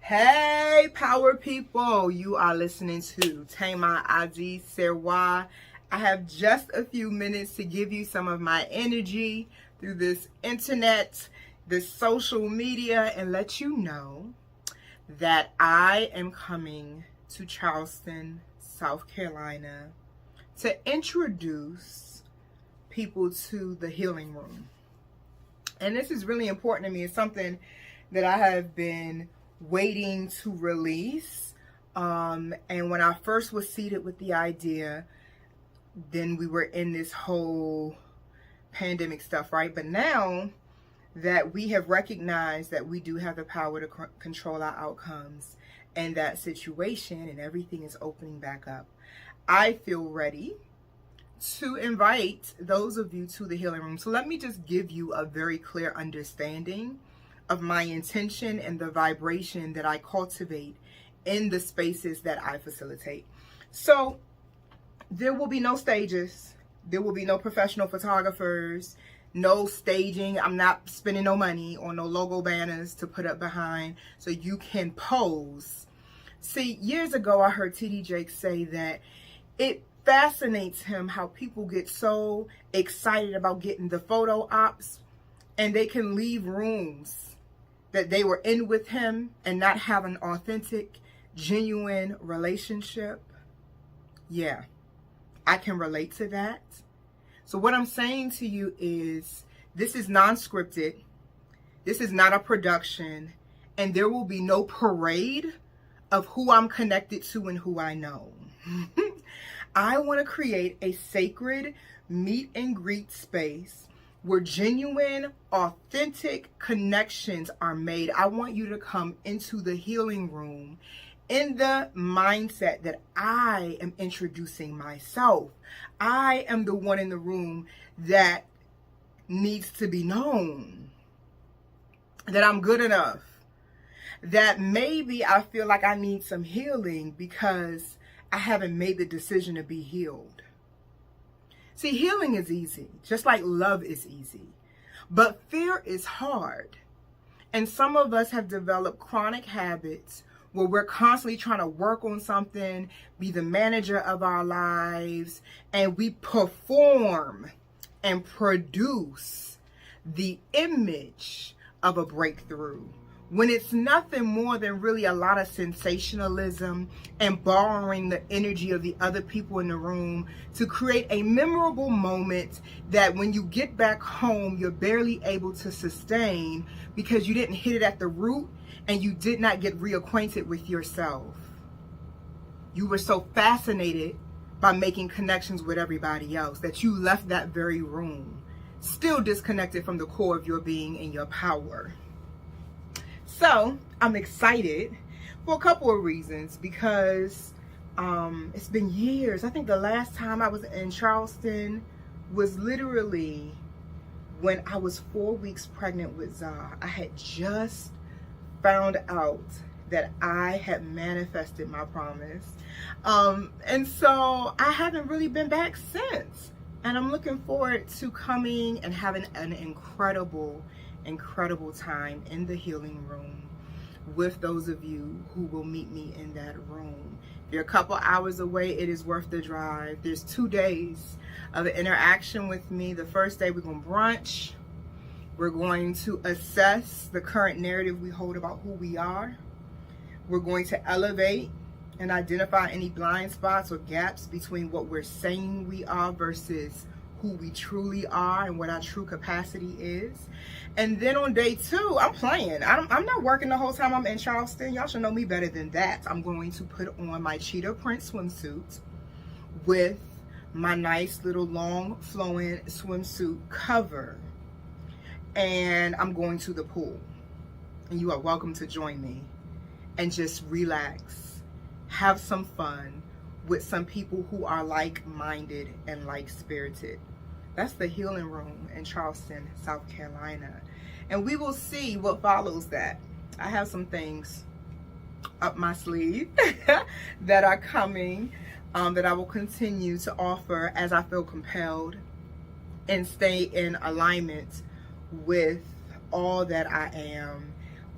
Hey, power people, you are listening to Tama Adi Serwa. I have just a few minutes to give you some of my energy through this internet, this social media, and let you know that I am coming to Charleston, South Carolina to introduce people to the healing room. And this is really important to me. It's something that I have been waiting to release. And when I first was seated with the idea, then we were in this whole pandemic stuff, right? But now that we have recognized that we do have the power to control our outcomes and that situation and everything is opening back up, I feel ready to invite those of you to the healing room. So let me just give you a very clear understanding of my intention and the vibration that I cultivate in the spaces that I facilitate. So there will be no stages. There will be no professional photographers, no staging. I'm not spending no money on no logo banners to put up behind so you can pose. See, years ago, I heard T.D. Jakes say that it fascinates him how people get so excited about getting the photo ops and they can leave rooms that they were in with him and not have an authentic, genuine relationship. Yeah, I can relate to that. So what I'm saying to you is this is non-scripted. This is not a production, and there will be no parade of who I'm connected to and who I know. I want to create a sacred meet and greet space where genuine, authentic connections are made. I want you to come into the healing room in the mindset that I am introducing myself. I am the one in the room that needs to be known, that I'm good enough, that maybe I feel like I need some healing because I haven't made the decision to be healed. See, healing is easy, just like love is easy. But fear is hard. And some of us have developed chronic habits where we're constantly trying to work on something, be the manager of our lives, and we perform and produce the image of a breakthrough, when it's nothing more than really a lot of sensationalism and borrowing the energy of the other people in the room to create a memorable moment that when you get back home, you're barely able to sustain because you didn't hit it at the root and you did not get reacquainted with yourself. You were so fascinated by making connections with everybody else that you left that very room, still disconnected from the core of your being and your power. So I'm excited for a couple of reasons because it's been years. I think the last time I was in Charleston was literally when I was 4 weeks pregnant with Zah. I had just found out that I had manifested my promise. And so I haven't really been back since. And I'm looking forward to coming and having an incredible time in the healing room with those of you who will meet me in that room. If you're a couple hours away, it is worth the drive. There's 2 days of interaction with me. The first day we're going to brunch. We're going to assess the current narrative we hold about who we are. We're going to elevate and identify any blind spots or gaps between what we're saying we are versus who we truly are and what our true capacity is. And then on day 2, I'm playing. I'm not working the whole time I'm in Charleston. Y'all should know me better than that. I'm going to put on my cheetah print swimsuit with my nice little long flowing swimsuit cover. And I'm going to the pool. And you are welcome to join me and just relax, have some fun with some people who are like-minded and like-spirited. That's the healing room in Charleston, South Carolina. And we will see what follows that. I have some things up my sleeve that are coming that I will continue to offer as I feel compelled and stay in alignment with all that I am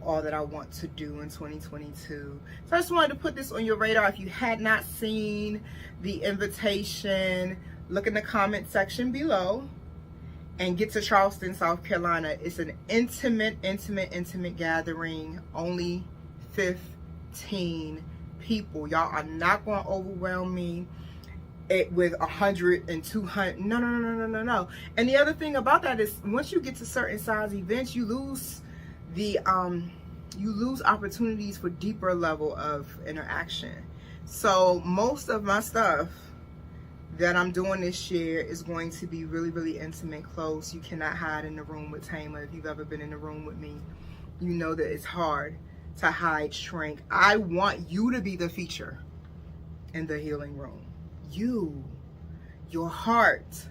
all that I want to do in 2022. So I just wanted to put this on your radar. If you had not seen the invitation, look in the comment section below and get to Charleston, South Carolina. It's an intimate gathering. Only 15 people. Y'all are not going to overwhelm me with 100 and 200. No. And the other thing about that is, once you get to certain size events, you lose the you lose opportunities for deeper level of interaction. So most of my stuff that I'm doing this year is going to be really intimate, close. You cannot hide in the room with Tama. If you've ever been in the room with me, you know that it's hard to hide, shrink. I want you to be the feature in the healing room. You, your heart,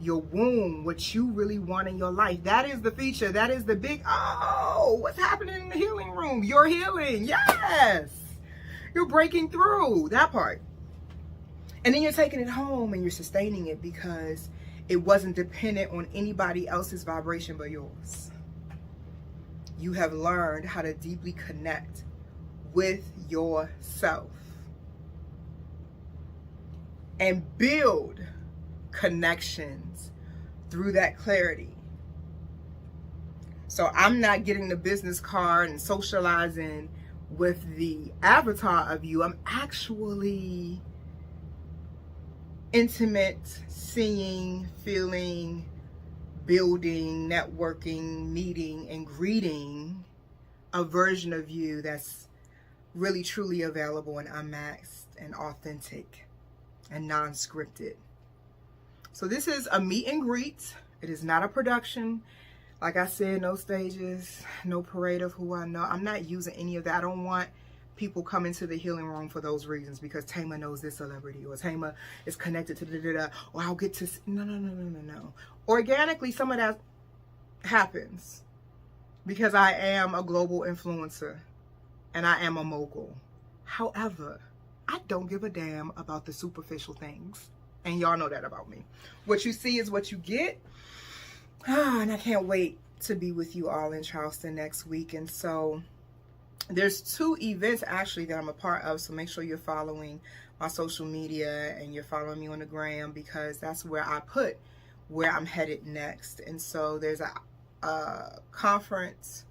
your womb, what you really want in your life. That is the feature. That is the big, oh, what's happening in the healing room? You're healing. Yes. You're breaking through that part. And then you're taking it home and you're sustaining it because it wasn't dependent on anybody else's vibration but yours. You have learned how to deeply connect with yourself and build connections through that clarity. So I'm not getting the business card and socializing with the avatar of you. I'm actually intimate, seeing, feeling, building, networking, meeting, and greeting a version of you that's really truly available and unmasked and authentic and non-scripted. So this is a meet and greet. It is not a production. Like I said, no stages, no parade of who I know. I'm not using any of that. I don't want people coming to the healing room for those reasons, because Tama knows this celebrity, or Tama is connected to da-da-da, or I'll get to, no. Organically, some of that happens because I am a global influencer and I am a mogul. However, I don't give a damn about the superficial things. And y'all know that about me. What you see is what you get. And I can't wait to be with you all in Charleston next week. And so there's 2 events actually that I'm a part of. So make sure you're following my social media and you're following me on the gram, because that's where I put where I'm headed next. And so there's a conference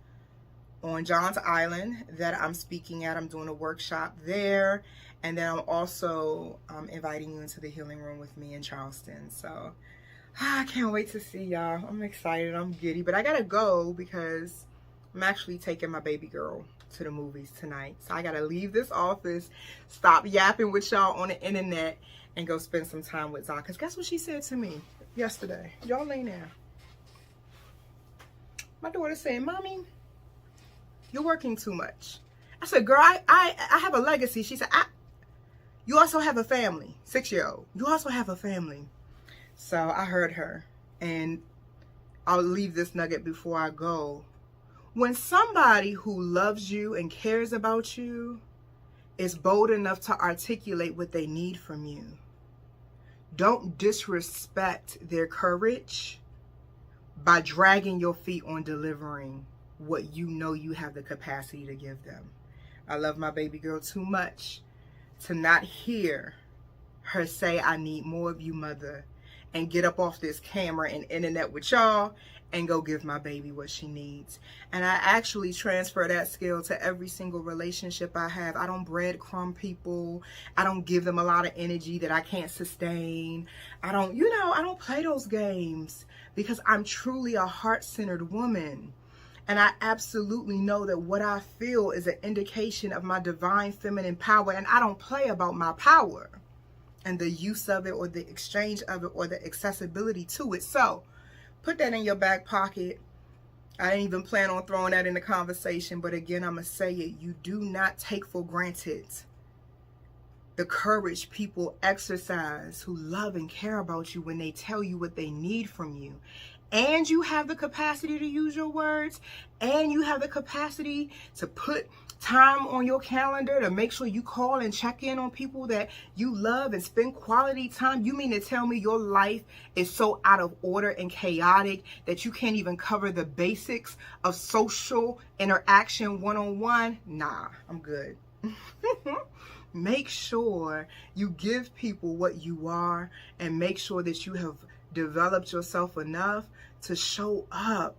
on Johns Island that I'm speaking at. I'm doing a workshop there. And then I'm also inviting you into the healing room with me in Charleston. So I can't wait to see y'all. I'm excited. I'm giddy. But I got to go because I'm actually taking my baby girl to the movies tonight. So I got to leave this office, stop yapping with y'all on the internet, and go spend some time with Zah. Because guess what she said to me yesterday? Y'all ain't there. My daughter said, "Mommy, you're working too much." I said, "Girl, I have a legacy." She said, "You also have a family." 6-year-old. "You also have a family." So I heard her, and I'll leave this nugget before I go. When somebody who loves you and cares about you is bold enough to articulate what they need from you, don't disrespect their courage by dragging your feet on delivering what you know you have the capacity to give them. I love my baby girl too much to not hear her say, "I need more of you, mother," and get up off this camera and internet with y'all and go give my baby what she needs. And I actually transfer that skill to every single relationship I have. I don't breadcrumb people. I don't give them a lot of energy that I can't sustain. I don't play those games, because I'm truly a heart-centered woman. And I absolutely know that what I feel is an indication of my divine feminine power. And I don't play about my power and the use of it or the exchange of it or the accessibility to it. So put that in your back pocket. I didn't even plan on throwing that in the conversation. But again, I'm going to say it. You do not take for granted the courage people exercise who love and care about you when they tell you what they need from you. and you have the capacity to use your words, and you have the capacity to put time on your calendar to make sure you call and check in on people that you love and spend quality time, you mean to tell me your life is so out of order and chaotic that you can't even cover the basics of social interaction one-on-one? Nah, I'm good. Make sure you give people what you are, and make sure that you have developed yourself enough to show up.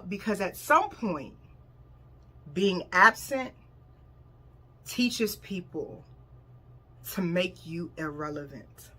Because at some point, being absent teaches people to make you irrelevant.